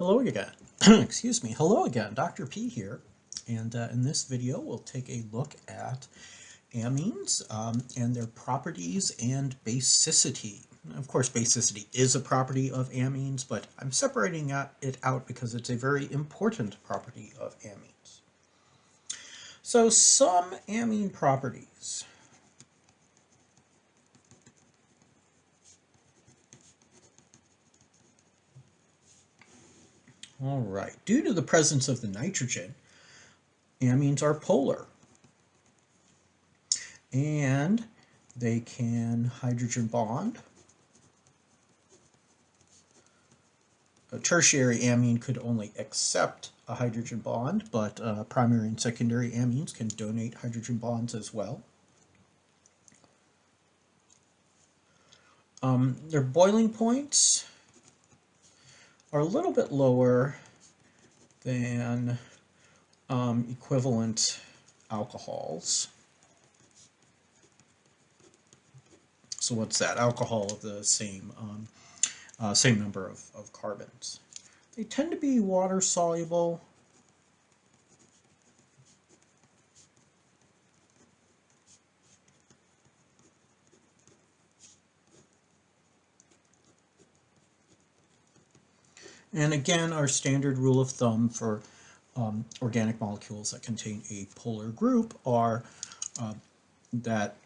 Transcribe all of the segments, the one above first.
Hello again. Excuse me. Hello again. Dr. P here. And in this video, we'll take a look at amines and their properties and basicity. Of course, basicity is a property of amines, but I'm separating it out because it's a very important property of amines. So some amine properties. All right. Due to the presence of the nitrogen, amines are polar. And they can hydrogen bond. A tertiary amine could only accept a hydrogen bond, but primary and secondary amines can donate hydrogen bonds as well. Their boiling points are a little bit lower than equivalent alcohols. So what's that? Alcohol of the same number of carbons. They tend to be water soluble. And again, our standard rule of thumb for organic molecules that contain a polar group are that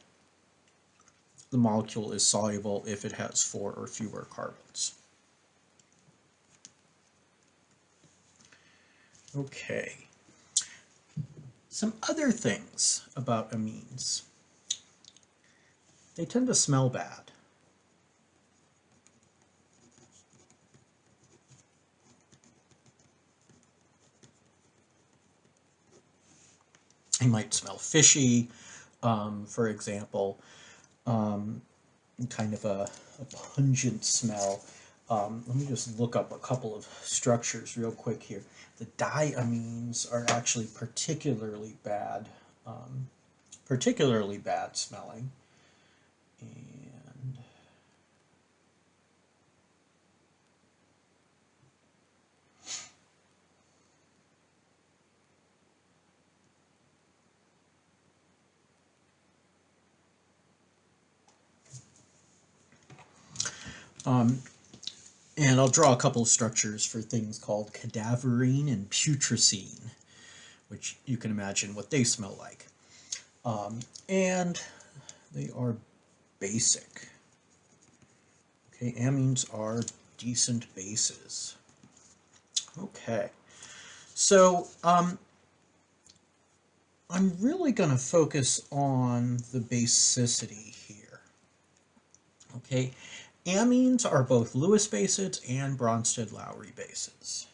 the molecule is soluble if it has 4 or fewer carbons. Okay. Some other things about amines. They tend to smell bad. They might smell fishy, for example, kind of a pungent smell. Let me just look up a couple of structures real quick here. The diamines are actually particularly bad smelling. And I'll draw a couple of structures for things called cadaverine and putrescine, which you can imagine what they smell like. And they are basic. Okay, amines are decent bases. Okay, so I'm really going to focus on the basicity here. Okay, amines are both Lewis bases and Bronsted-Lowry bases.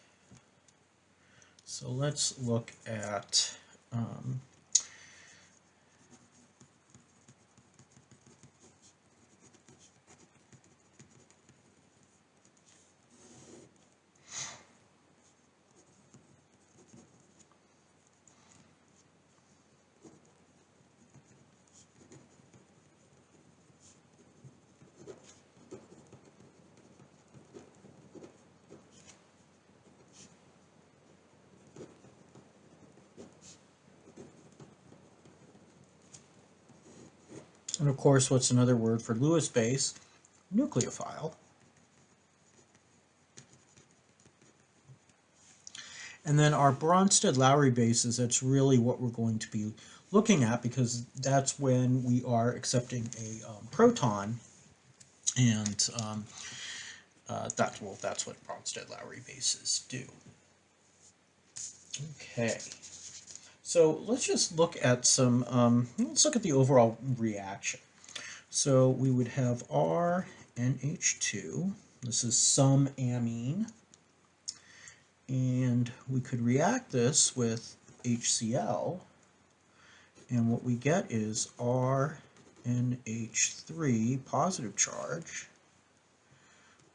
So let's look at and of course, what's another word for Lewis base? Nucleophile. And then our Bronsted-Lowry bases, that's really what we're going to be looking at, because that's when we are accepting a proton, and that's what Bronsted-Lowry bases do. Okay. So let's just look at let's look at the overall reaction. So we would have RNH2. This is some amine. And we could react this with HCl. And what we get is RNH3 positive charge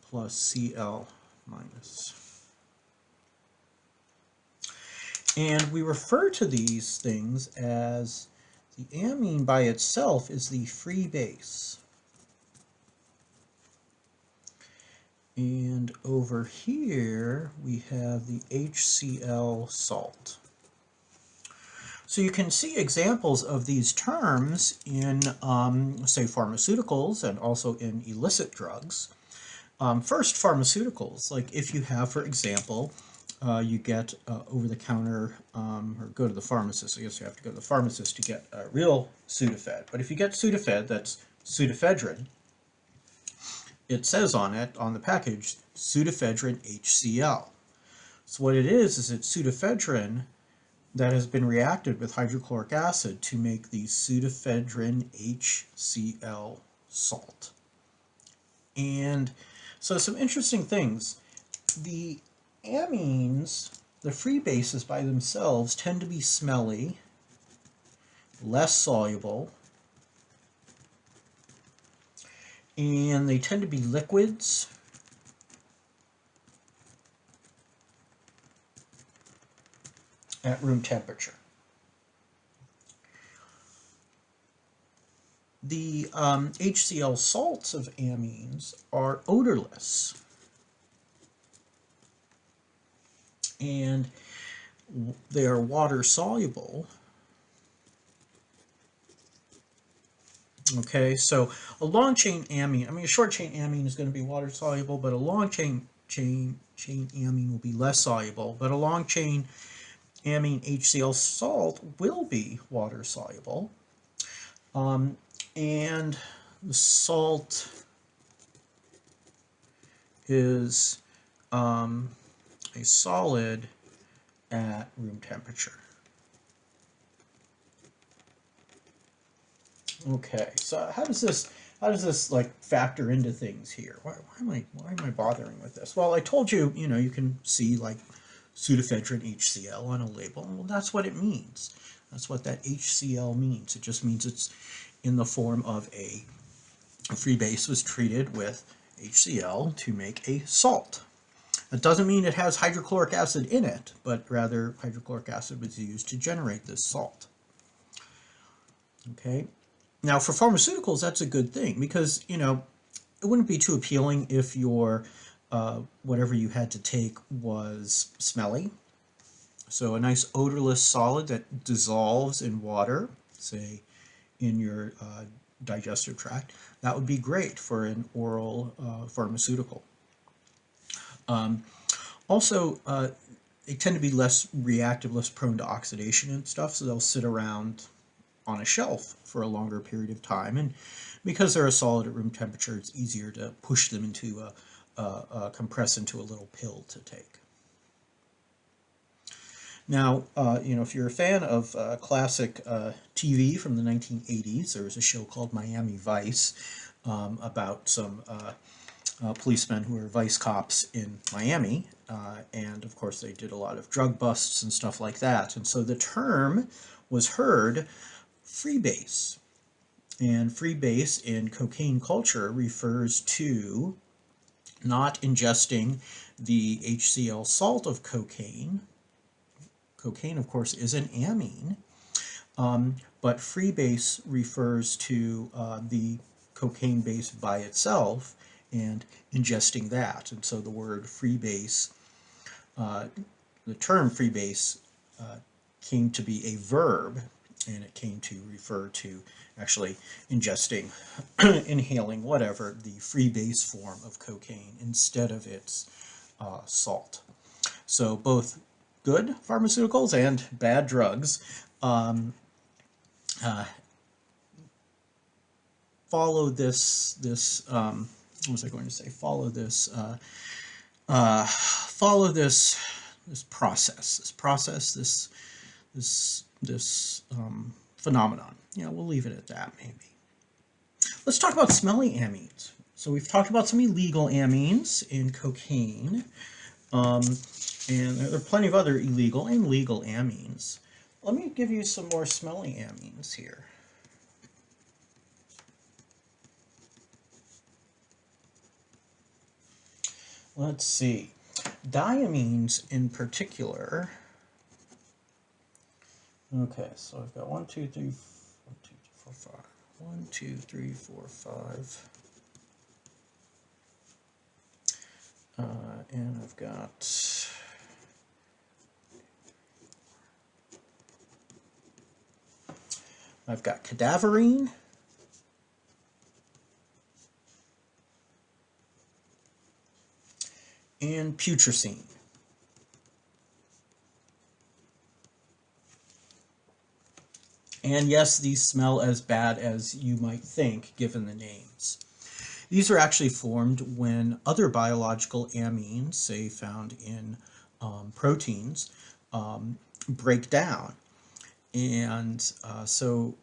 plus Cl minus. And we refer to these things as the amine by itself is the free base. And over here we have the HCl salt. So you can see examples of these terms in, say, pharmaceuticals and also in illicit drugs. First, pharmaceuticals, like if you have, for example, you get over-the-counter, or go to the pharmacist. I guess you have to go to the pharmacist to get real Sudafed. But if you get Sudafed, that's pseudoephedrine, it says on it, on the package, pseudoephedrine HCl. So what it is it's pseudoephedrine that has been reacted with hydrochloric acid to make the pseudoephedrine HCl salt. And so some interesting things. The amines, the free bases by themselves, tend to be smelly, less soluble, and they tend to be liquids. At room temperature. The HCl salts of amines are odorless, and they are water soluble. Okay, so a long chain amine, I mean a short chain amine is going to be water soluble, but a long chain amine will be less soluble, but a long chain amine HCl salt will be water soluble. And the salt is a solid at room temperature. Okay, so how does this like factor into things here? Why am I bothering with this? Well, I told you, you can see like pseudoephedrine HCl on a label. Well, that's what it means. That's what that HCl means. It just means it's in the form of a free base was treated with HCl to make a salt. It doesn't mean it has hydrochloric acid in it, but rather hydrochloric acid was used to generate this salt. Okay. Now for pharmaceuticals, that's a good thing because, it wouldn't be too appealing if your whatever you had to take was smelly. So a nice odorless solid that dissolves in water, say in your digestive tract, that would be great for an oral pharmaceutical. Also, they tend to be less reactive, less prone to oxidation and stuff, so they'll sit around on a shelf for a longer period of time. And because they're a solid at room temperature, it's easier to push them into compress into a little pill to take. Now, if you're a fan of classic TV from the 1980s, there was a show called Miami Vice about some policemen who were vice cops in Miami, and of course they did a lot of drug busts and stuff like that. And so the term was heard, freebase. And freebase in cocaine culture refers to not ingesting the HCl salt of cocaine. Cocaine, of course, is an amine, but freebase refers to the cocaine base by itself and ingesting that. And so the word freebase, the term freebase came to be a verb, and it came to refer to actually ingesting, inhaling, whatever, the freebase form of cocaine instead of its salt. So both good pharmaceuticals and bad drugs follow this what was I going to say? Follow this process, this phenomenon. We'll leave it at that maybe. Let's talk about smelly amines. So we've talked about some illegal amines in cocaine, and there are plenty of other illegal and legal amines. Let me give you some more smelly amines here. Let's see. Diamines in particular. Okay, so I've got 1, 2, 3, 4, 5. 1, 2, 3, 4, 5. And I've got cadaverine, and putrescine. And yes, these smell as bad as you might think, given the names. These are actually formed when other biological amines, say found in proteins, break down. And so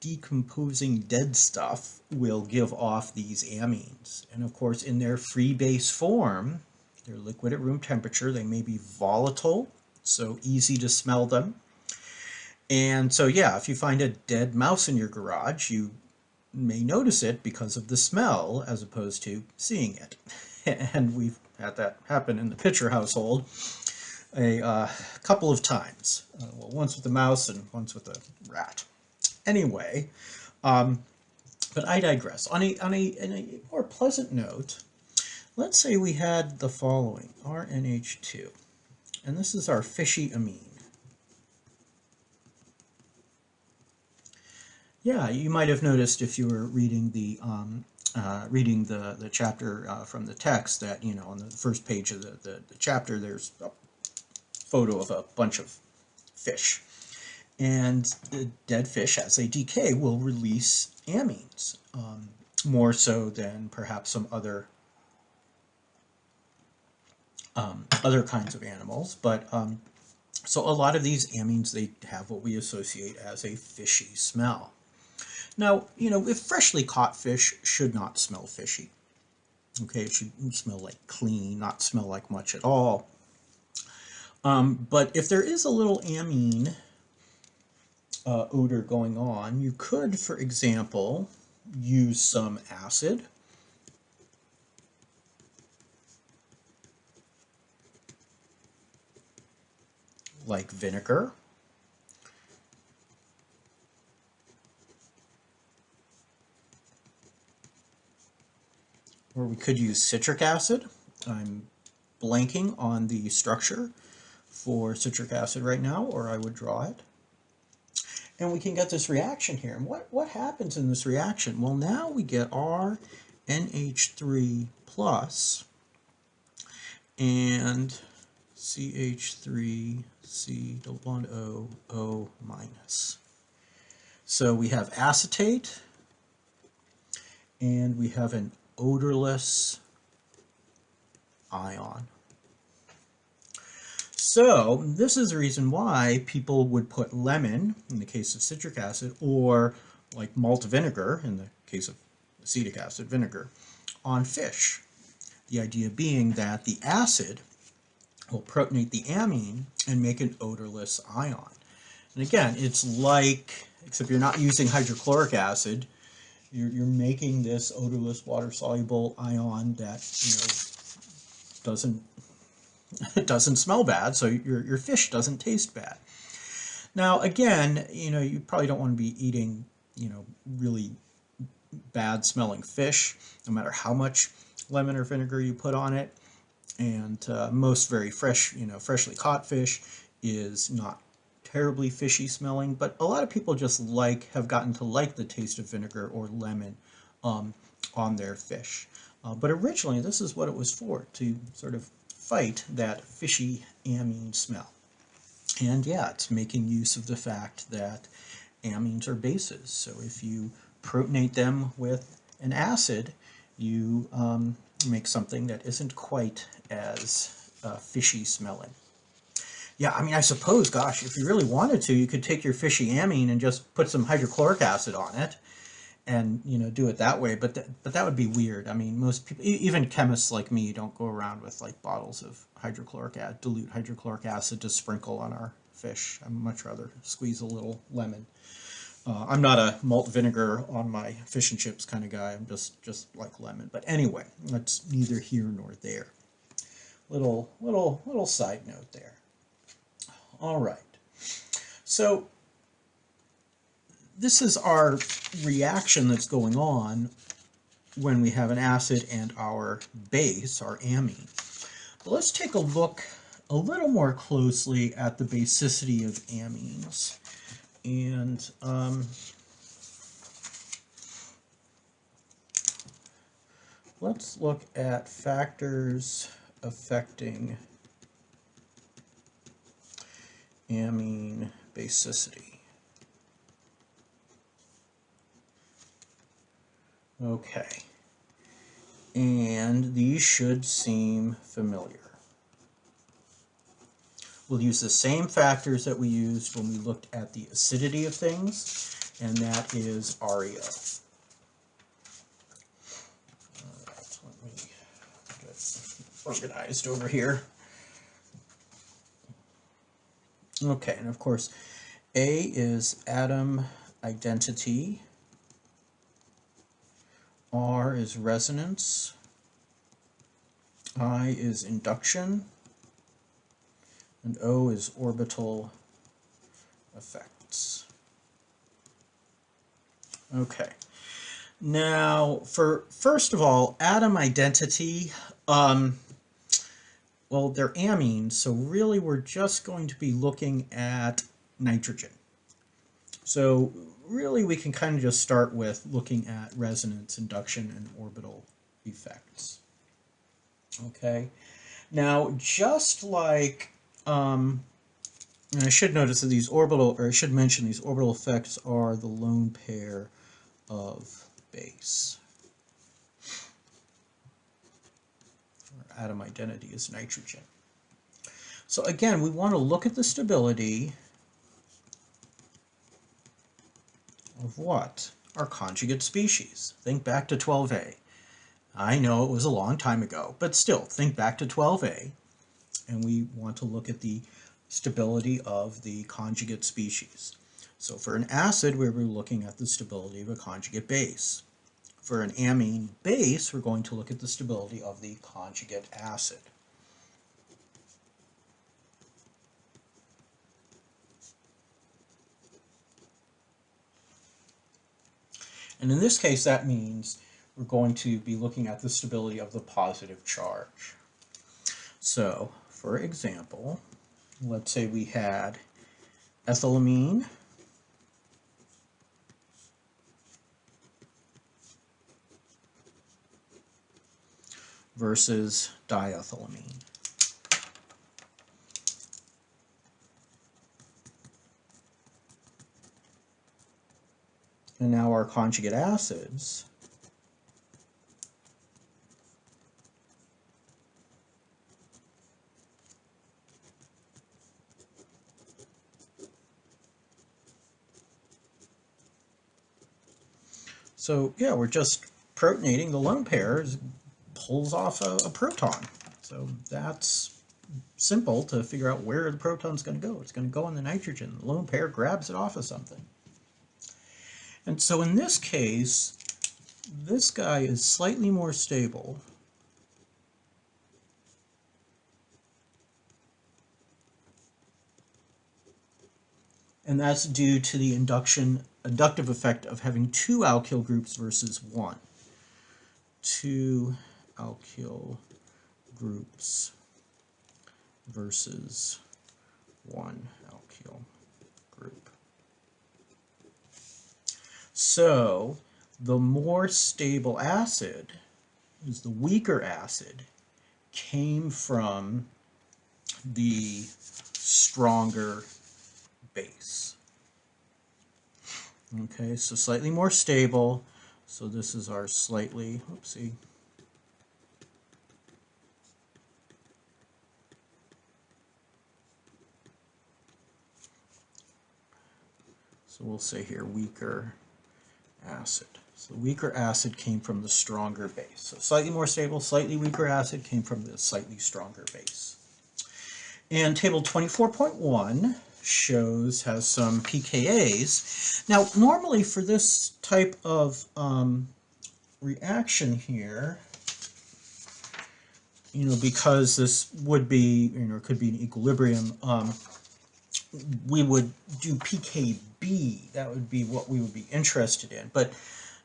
decomposing dead stuff will give off these amines. And of course, in their free base form, they're liquid at room temperature. They may be volatile, so easy to smell them. And so, yeah, if you find a dead mouse in your garage, you may notice it because of the smell as opposed to seeing it. And we've had that happen in the Pitcher household a couple of times. Well, once with the mouse and once with the rat. Anyway, but I digress. On a more pleasant note, let's say we had the following, RNH2, and this is our fishy amine. Yeah, you might have noticed if you were reading the chapter from the text that, you know, on the first page of the chapter, there's a photo of a bunch of fish. And the dead fish, as they decay, will release amines, more so than perhaps some other kinds of animals. But so a lot of these amines, they have what we associate as a fishy smell. Now, you know, if freshly caught fish should not smell fishy. Okay, it should smell like clean, not smell like much at all. But if there is a little amine odor going on, you could, for example, use some acid. Like vinegar. Or we could use citric acid. I'm blanking on the structure for citric acid right now, or I would draw it. And we can get this reaction here. And what happens in this reaction? Well, now we get our NH3 plus and CH3C double bond O, O minus. So we have acetate, and we have an odorless ion. So this is the reason why people would put lemon, in the case of citric acid, or like malt vinegar, in the case of acetic acid vinegar, on fish. The idea being that the acid will protonate the amine and make an odorless ion. And again, it's like, except you're not using hydrochloric acid, you're making this odorless water-soluble ion that, you know, doesn't smell bad, so your fish doesn't taste bad. Now, again, you know, you probably don't want to be eating, you know, really bad-smelling fish, no matter how much lemon or vinegar you put on it. And most very fresh, you know, freshly caught fish is not terribly fishy smelling, but a lot of people just have gotten to like the taste of vinegar or lemon on their fish. But originally, this is what it was for, to sort of fight that fishy amine smell. And yeah, it's making use of the fact that amines are bases. So if you protonate them with an acid, you make something that isn't quite as fishy smelling. Yeah, I mean, I suppose, gosh, if you really wanted to, you could take your fishy amine and just put some hydrochloric acid on it and, you know, do it that way. But that would be weird. I mean, most people, even chemists like me, don't go around with like bottles of dilute hydrochloric acid to sprinkle on our fish. I'd much rather squeeze a little lemon. I'm not a malt vinegar on my fish and chips kind of guy. I'm just like lemon. But anyway, that's neither here nor there. Little side note there. All right. So this is our reaction that's going on when we have an acid and our base, our amine. But let's take a look a little more closely at the basicity of amines. And let's look at factors affecting amine basicity. Okay, and these should seem familiar. We'll use the same factors that we used when we looked at the acidity of things, and that is ARIO. Let me get organized over here. Okay, and of course, A is atom identity, R is resonance, I is induction, and O is orbital effects. Okay, now for first of all, atom identity, well, they're amines, so really we're just going to be looking at nitrogen. So really we can kind of just start with looking at resonance, induction, and orbital effects. Okay, now just like, and I should notice that these orbital, or I should mention these orbital effects are the lone pair of base. Atom identity is nitrogen. So again, we want to look at the stability of what? Our conjugate species. Think back to 12A. I know it was a long time ago, but still, think back to 12A, and we want to look at the stability of the conjugate species. So for an acid, we were looking at the stability of a conjugate base. For an amine base, we're going to look at the stability of the conjugate acid. And in this case, that means we're going to be looking at the stability of the positive charge. So, for example, let's say we had ethylamine versus diethylamine. And now our conjugate acids so yeah, we're just protonating. The lone pair pulls off a proton. So that's simple to figure out where the proton's going to go. It's going to go on the nitrogen. The lone pair grabs it off of something. And so in this case, this guy is slightly more stable. And that's due to the inductive effect of having two alkyl groups versus one. Two alkyl groups versus one alkyl group. So the more stable acid, is the weaker acid, came from the stronger base. Okay, so slightly more stable. So this is our slightly, oopsie. So we'll say here weaker acid. So the weaker acid came from the stronger base. So slightly more stable, slightly weaker acid came from the slightly stronger base. And table 24.1 has some pKa's. Now, normally for this type of reaction here, because this would be, could be an equilibrium, we would do pKb. That would be what we would be interested in. But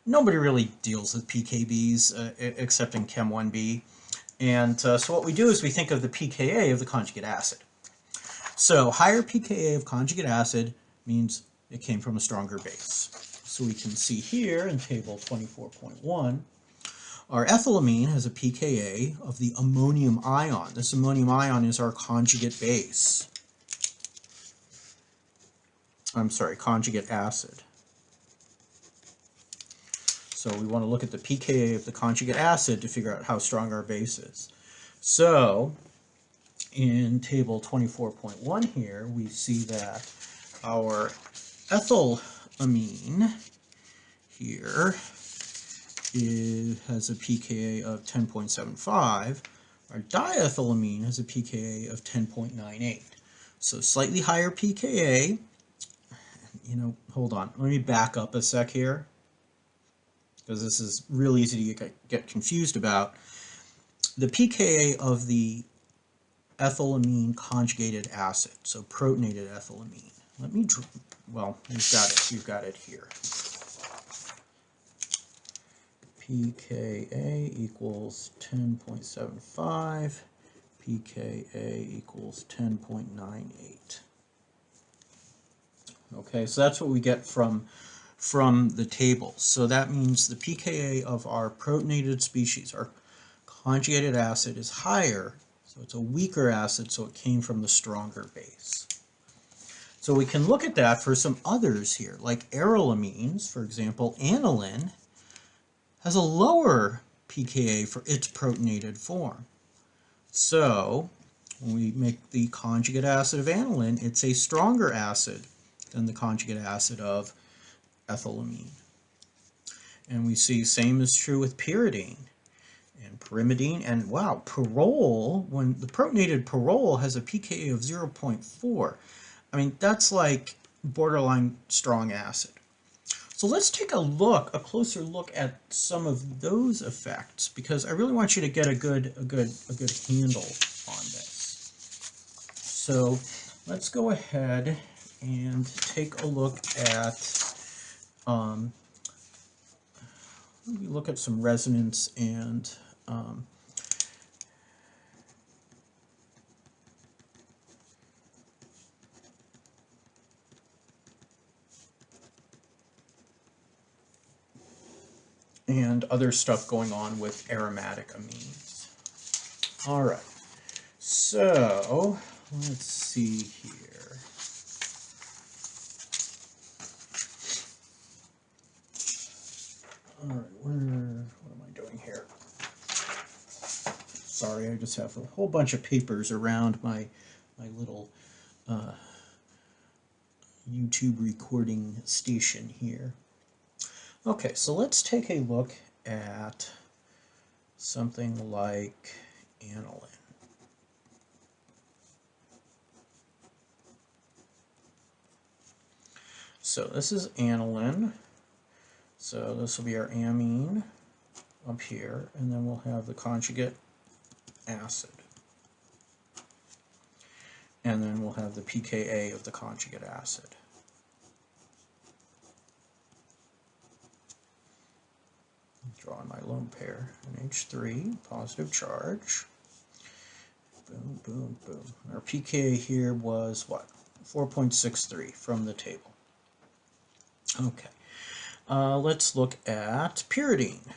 nobody really deals with pKb's except in Chem 1b. And so what we do is we think of the pKa of the conjugate acid. So higher pKa of conjugate acid means it came from a stronger base. So we can see here in table 24.1, our ethylamine has a pKa of the ammonium ion. This ammonium ion is our conjugate base. I'm sorry, conjugate acid. So we want to look at the pKa of the conjugate acid to figure out how strong our base is. So in table 24.1 here, we see that our ethylamine here has a pKa of 10.75. Our diethylamine has a pKa of 10.98. So slightly higher pKa. You know, hold on. Let me back up a sec here, because this is real easy to get confused about. The pKa of the ethylamine conjugated acid, so protonated ethylamine. Let me, well, you've got it here. pKa equals 10.75, pKa equals 10.98. Okay, so that's what we get from the table. So that means the pKa of our protonated species, our conjugated acid, is higher. So it's a weaker acid, so it came from the stronger base. So we can look at that for some others here, like arylamines, for example. Aniline has a lower pKa for its protonated form. So when we make the conjugate acid of aniline, it's a stronger acid than the conjugate acid of ethylamine. And we see same is true with pyridine and pyrimidine, and wow, pyrrole, when the protonated pyrrole has a pKa of 0.4. I mean, that's like borderline strong acid. So let's take a closer look at some of those effects, because I really want you to get a good handle on this. So let's go ahead and take a look at maybe look at some resonance and other stuff going on with aromatic amines. All right, so let's see here. All right, what am I doing here? Sorry, I just have a whole bunch of papers around my little YouTube recording station here. Okay, so let's take a look at something like aniline. So this is aniline. So this will be our amine up here, and then we'll have the conjugate acid. And then we'll have the pKa of the conjugate acid. Drawing my lone pair, NH3, positive charge. Boom, boom, boom. Our pKa here was what? 4.63 from the table. Okay. Let's look at pyridine.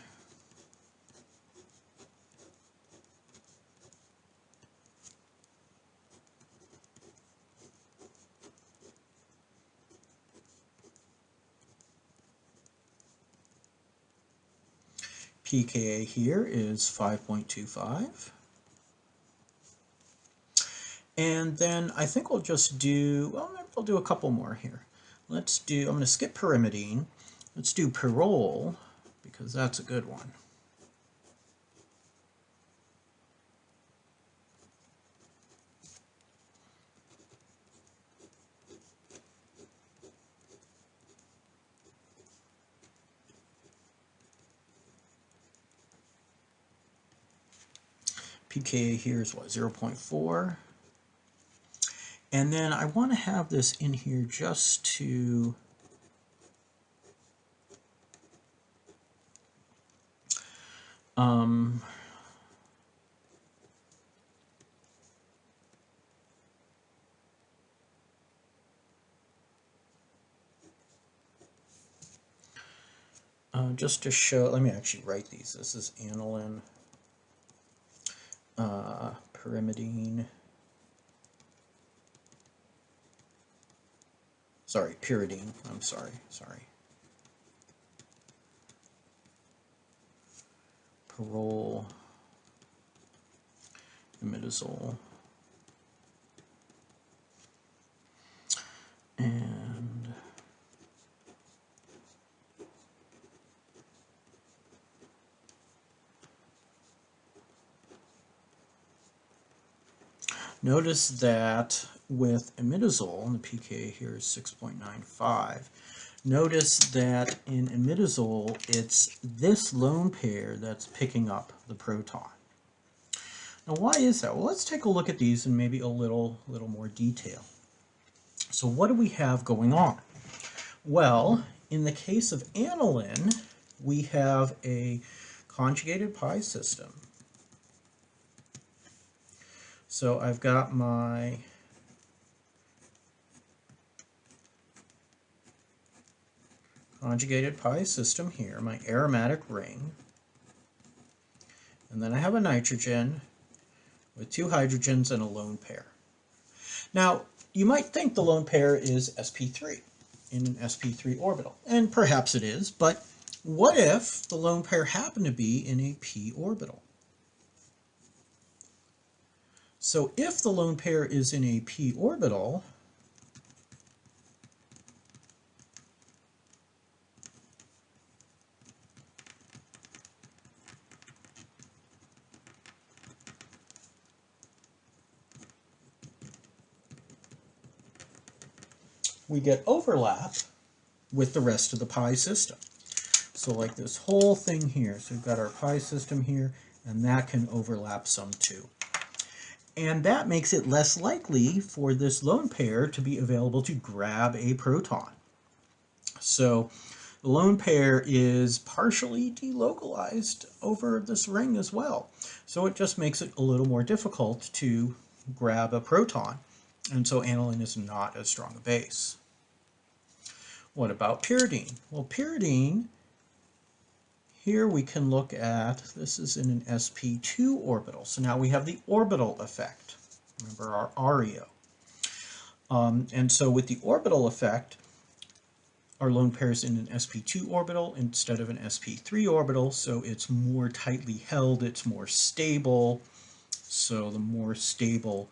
pKa here is 5.25. And then I think we'll just do, well, maybe we'll do a couple more here. Let's do, I'm going to skip pyrimidine. Let's do pyrrole, because that's a good one. pKa here is what, 0.4. And then I want to have this in here just to Um, just to show, let me actually write these. This is aniline, pyrimidine, sorry, pyridine, I'm sorry. Pyrrole, imidazole, and notice that with imidazole, and the pK here is 6.95, notice that in imidazole, it's this lone pair that's picking up the proton. Now, why is that? Well, let's take a look at these in maybe a little more detail. So what do we have going on? Well, in the case of aniline, we have a conjugated pi system. So I've got my conjugated pi system here, my aromatic ring, and then I have a nitrogen with 2 hydrogens and a lone pair. Now, you might think the lone pair is sp3 in an sp3 orbital, and perhaps it is, but what if the lone pair happened to be in a p orbital? So if the lone pair is in a p orbital, we get overlap with the rest of the pi system. So like this whole thing here, so we've got our pi system here, and that can overlap some too. And that makes it less likely for this lone pair to be available to grab a proton. So the lone pair is partially delocalized over this ring as well. So it just makes it a little more difficult to grab a proton. And so aniline is not as strong a base. What about pyridine? Well, pyridine, here we can look at, this is in an sp2 orbital. So now we have the orbital effect. Remember our ARIO. And so with the orbital effect, our lone pair is in an sp2 orbital instead of an sp3 orbital, so it's more tightly held, it's more stable. So the more stable,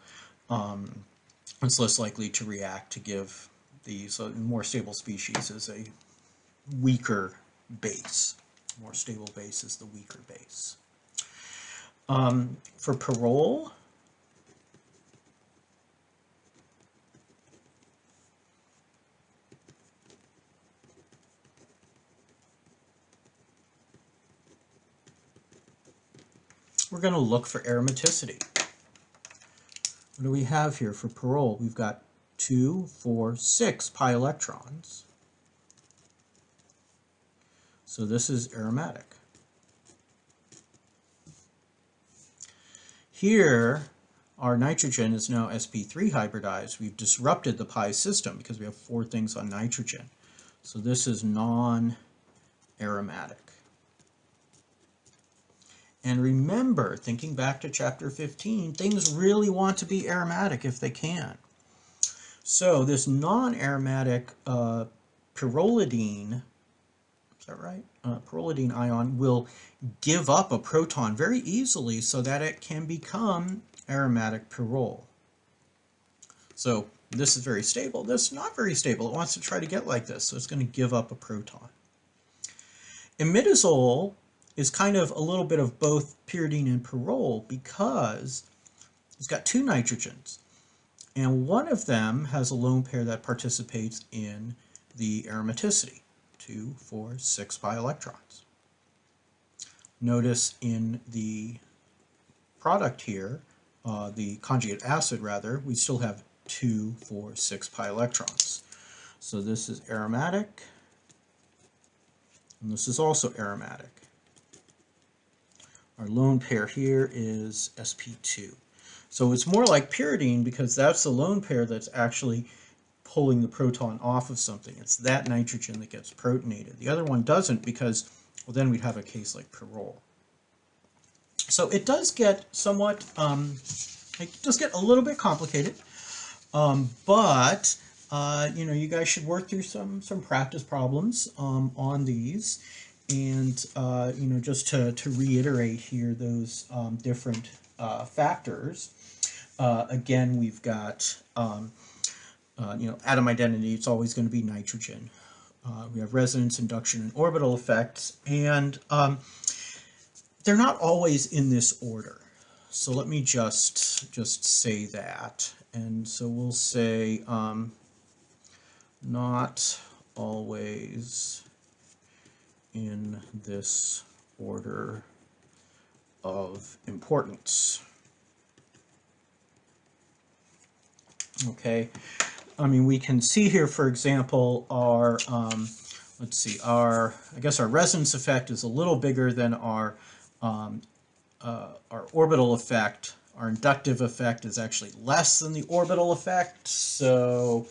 it's less likely to react to give these. A more stable species is a weaker base. More stable base is the weaker base. For pyrrole, we're going to look for aromaticity. What do we have here for pyrrole? We've got 2, 4, 6 pi electrons. So this is aromatic. Here, our nitrogen is now sp3 hybridized. We've disrupted the pi system because we have 4 things on nitrogen. So this is non-aromatic. And remember, thinking back to chapter 15, things really want to be aromatic if they can. So this non-aromatic pyrrolidine, is that right? Pyrrolidine ion will give up a proton very easily so that it can become aromatic pyrrole. So this is very stable. This is not very stable. It wants to try to get like this, so it's going to give up a proton. Imidazole is kind of a little bit of both pyridine and pyrrole because it's got 2 nitrogens, and one of them has a lone pair that participates in the aromaticity, 2, 4, 6 pi electrons. Notice in the product here, the conjugate acid rather, we still have 2, 4, 6 pi electrons. So this is aromatic, and this is also aromatic. Our lone pair here is sp2. So it's more like pyridine because that's the lone pair that's actually pulling the proton off of something. It's that nitrogen that gets protonated. The other one doesn't because, well, then we'd have a case like pyrrole. So it does get somewhat, it does get a little bit complicated, but you know, you guys should work through some practice problems on these. And you know, just to reiterate here those different factors. Again, we've got you know, atom identity. It's always going to be nitrogen. We have resonance, induction, and orbital effects, and they're not always in this order. So let me just say that, and so we'll say not always in this order of importance. Okay, I mean, we can see here, for example, our let's see, I guess our resonance effect is a little bigger than our orbital effect. Our inductive effect is actually less than the orbital effect, so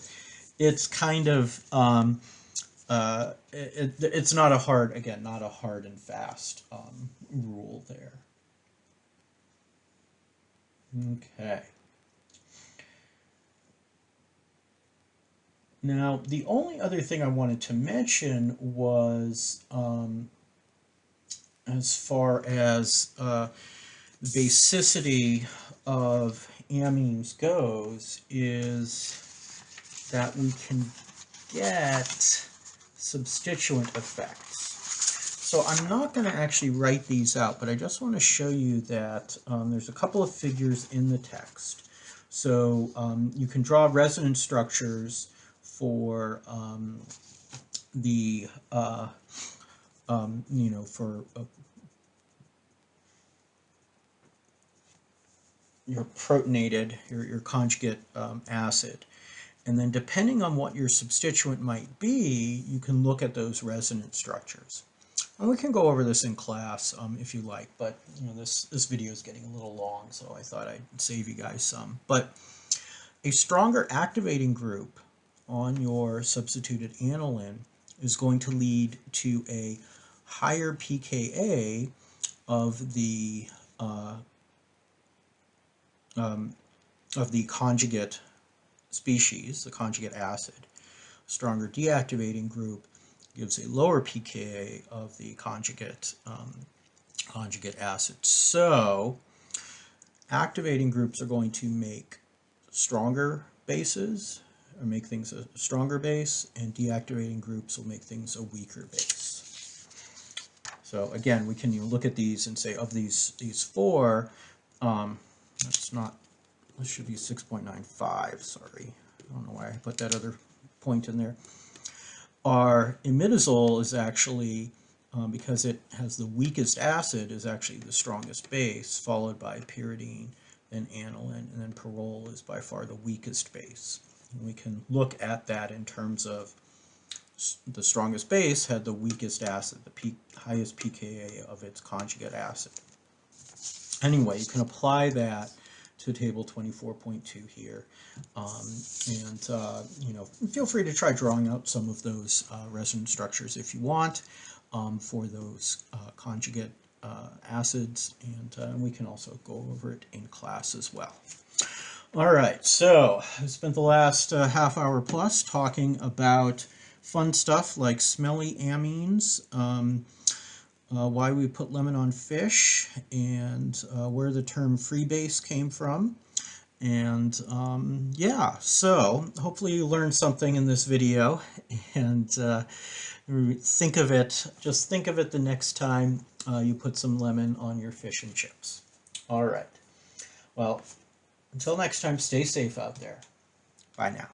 it's kind of it's not a hard, again, not a hard and fast rule there. Okay. Now, the only other thing I wanted to mention was as far as basicity of amines goes, is that we can get substituent effects. So I'm not going to actually write these out, but I just want to show you that there's a couple of figures in the text. So you can draw resonance structures for the you know, for your protonated, your conjugate acid. And then depending on what your substituent might be, you can look at those resonance structures. And we can go over this in class if you like, but you know, this video is getting a little long, so I thought I'd save you guys some. But a stronger activating group on your substituted aniline is going to lead to a higher pKa of the conjugate species, the conjugate acid. A stronger deactivating group gives a lower pKa of the conjugate conjugate acid. So activating groups are going to make stronger bases, or make things a stronger base, and deactivating groups will make things a weaker base. So again, we can look at these and say, of these four, that's not, this should be 6.95, sorry. I don't know why I put that other point in there. Our imidazole is actually, because it has the weakest acid, is actually the strongest base, followed by pyridine, then aniline, and then pyrrole is by far the weakest base. And we can look at that in terms of the strongest base had the weakest acid, the highest pKa of its conjugate acid. Anyway, you can apply that to table 24.2 here, and you know, feel free to try drawing out some of those resonance structures if you want for those conjugate acids, and we can also go over it in class as well. All right, so I spent the last half hour plus talking about fun stuff like smelly amines, why we put lemon on fish, and where the term freebase came from. And yeah, so hopefully you learned something in this video, and think of it, just think of it the next time you put some lemon on your fish and chips. All right, well, until next time, stay safe out there. Bye now.